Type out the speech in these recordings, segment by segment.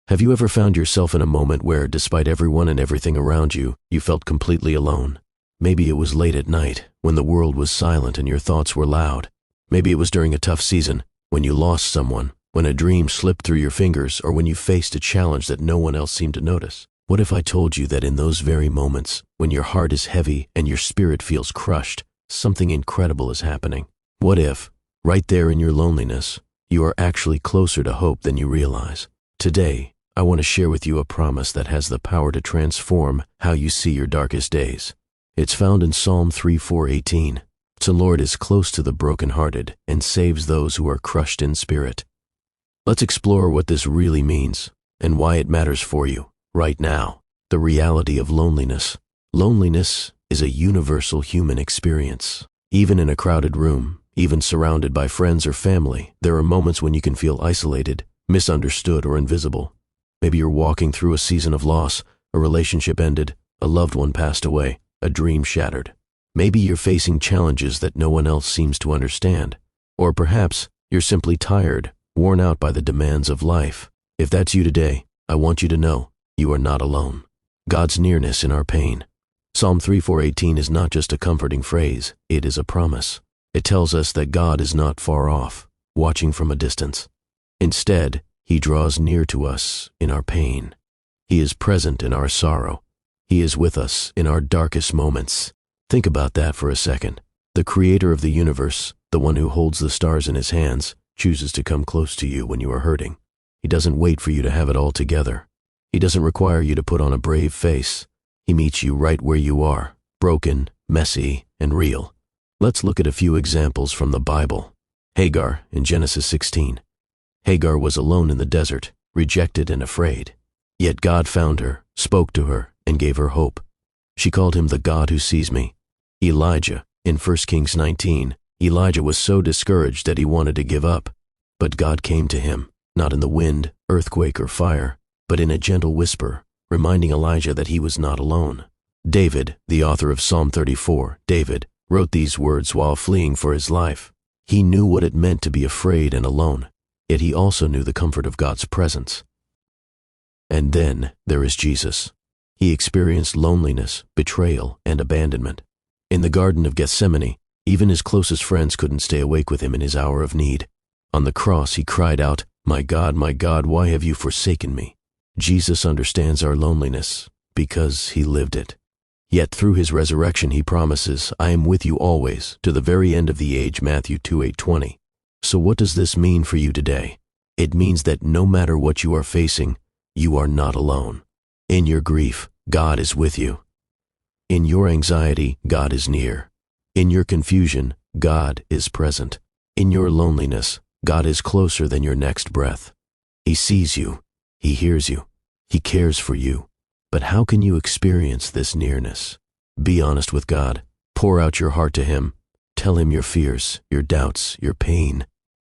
Have you ever found yourself in a moment where, despite everyone and everything around you, you felt completely alone? Maybe it was late at night, when the world was silent and your thoughts were loud. Maybe it was during a tough season, when you lost someone, when a dream slipped through your fingers, or when you faced a challenge that no one else seemed to notice. What if I told you that in those very moments, when your heart is heavy and your spirit feels crushed, something incredible is happening? What if, right there in your loneliness, you are actually closer to hope than you realize? Today, I want to share with you a promise that has the power to transform how you see your darkest days. It's found in Psalm 3:18. The Lord is close to the brokenhearted and saves those who are crushed in spirit. Let's explore what this really means and why it matters for you right now. The reality of loneliness. Loneliness is a universal human experience. Even in a crowded room, even surrounded by friends or family, there are moments when you can feel isolated, misunderstood, or invisible. Maybe you're walking through a season of loss, a relationship ended, a loved one passed away, a dream shattered. Maybe you're facing challenges that no one else seems to understand. Or perhaps you're simply tired, worn out by the demands of life. If that's you today, I want you to know you are not alone. God's nearness in our pain. Psalm 3:18 is not just a comforting phrase, it is a promise. It tells us that God is not far off, watching from a distance. Instead, He draws near to us in our pain. He is present in our sorrow. He is with us in our darkest moments. Think about that for a second. The creator of the universe, the one who holds the stars in his hands, chooses to come close to you when you are hurting. He doesn't wait for you to have it all together. He doesn't require you to put on a brave face. He meets you right where you are, broken, messy, and real. Let's look at a few examples from the Bible. Hagar in Genesis 16. Hagar was alone in the desert, rejected and afraid. Yet God found her, spoke to her, and gave her hope. She called him the God who sees me. Elijah in 1 Kings 19. Elijah was so discouraged that he wanted to give up. But God came to him, not in the wind, earthquake, or fire, but in a gentle whisper, reminding Elijah that he was not alone. David, the author of Psalm 34, David, wrote these words while fleeing for his life. He knew what it meant to be afraid and alone, yet he also knew the comfort of God's presence. And then there is Jesus. He experienced loneliness, betrayal, and abandonment. In the Garden of Gethsemane, even his closest friends couldn't stay awake with him in his hour of need. On the cross, he cried out, my God, why have you forsaken me?" Jesus understands our loneliness because he lived it. Yet through his resurrection, he promises, I am with you always, to the very end of the age, Matthew 2:8-20. So what does this mean for you today? It means that no matter what you are facing, you are not alone. In your grief, God is with you. In your anxiety, God is near. In your confusion, God is present. In your loneliness, God is closer than your next breath. He sees you. He hears you. He cares for you. But how can you experience this nearness? Be honest with God. Pour out your heart to Him. Tell Him your fears, your doubts, your pain.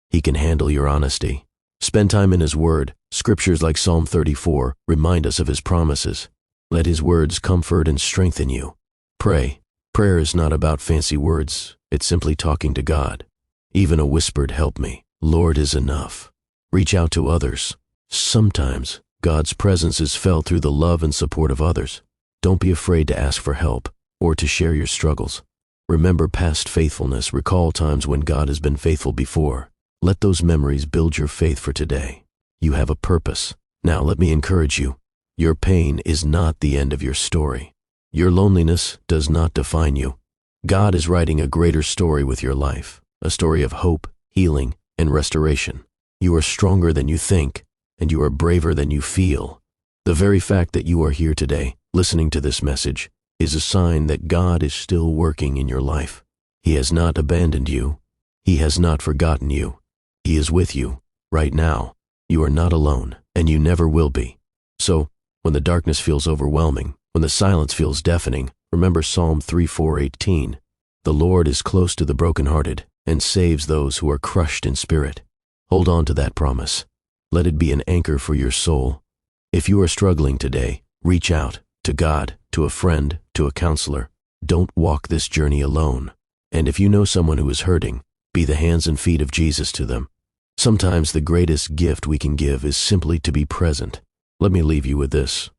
He can handle your honesty. Spend time in His Word. Scriptures like Psalm 34 remind us of His promises. Let His words comfort and strengthen you. Pray. Prayer is not about fancy words. It's simply talking to God. Even a whispered "help me, Lord" is enough. Reach out to others. Sometimes God's presence is felt through the love and support of others. Don't be afraid to ask for help or to share your struggles. Remember past faithfulness. Recall times when God has been faithful before. Let those memories build your faith for today. You have a purpose. Now let me encourage you. Your pain is not the end of your story. Your loneliness does not define you. God is writing a greater story with your life, a story of hope, healing, and restoration. You are stronger than you think, and you are braver than you feel. The very fact that you are here today, listening to this message, is a sign that God is still working in your life. He has not abandoned you. He has not forgotten you. He is with you right now. You are not alone, and you never will be. So, when the darkness feels overwhelming, when the silence feels deafening, remember Psalm 3:18. The Lord is close to the brokenhearted and saves those who are crushed in spirit. Hold on to that promise. Let it be an anchor for your soul. If you are struggling today, reach out to God, to a friend, to a counselor. Don't walk this journey alone. And if you know someone who is hurting, be the hands and feet of Jesus to them. Sometimes the greatest gift we can give is simply to be present, Let me leave you with this.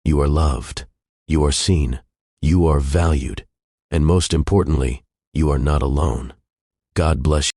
You are loved. You are seen. You are valued. And most importantly, you are not alone. God bless you.